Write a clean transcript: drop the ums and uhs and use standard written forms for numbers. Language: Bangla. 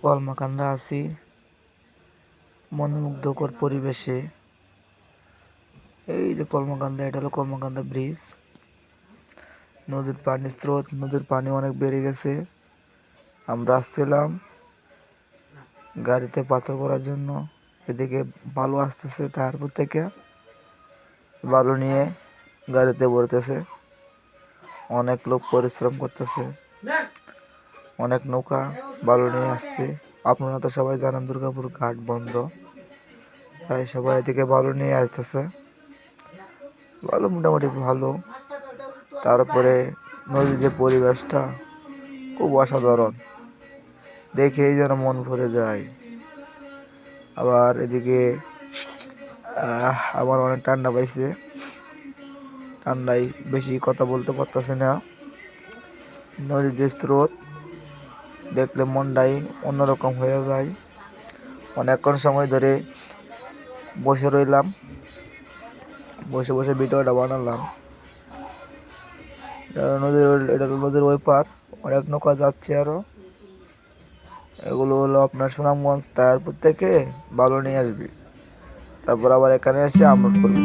কলমাকান্দা আছি মনোমুগ্ধকর পরিবেশে। এই যে কলমাকান্দা, এটা হলো কলমাকান্দা ব্রিজ। নদীর পানির স্রোত, নদীর পানি অনেক বেড়ে গেছে। আমরা আসছিলাম গাড়িতে পাথর করার জন্য, এদিকে বালু আসতেছে তারপর থেকে, বালু নিয়ে গাড়িতে ভরতেছে। অনেক লোক পরিশ্রম করতেছে, অনেক নৌকা বালু নিয়ে আসছে। আপনারা তো সবাই জানেন দুর্গাপুর ঘাট বন্ধ, তাই সবাই এদিকে বালু নিয়ে আসতেছে। বালু মোটামুটি ভালো। তারপরে নদীর যে পরিবেশটা খুব অসাধারণ, দেখেই যেন মন ভরে যায়। আবার এদিকে আমার অনেক ঠান্ডা পাইছে, ঠান্ডায় বেশি কথা বলতে পারতেছে না। নদীর যে স্রোত দেখলে মনটাই অন্যরকম হয়ে যায়। অনেকক্ষণ সময় ধরে বসে রইলাম, বসে বসে ভিডিওটা বানালাম। এটা নদীর ওই পার অনেক নৌকা যাচ্ছে আরো। এগুলো হলো আপনার সুনামগঞ্জ তায়ারপুর থেকে বালু নিয়ে আসবে, তারপর আবার এখানে এসে আপলোড করবে।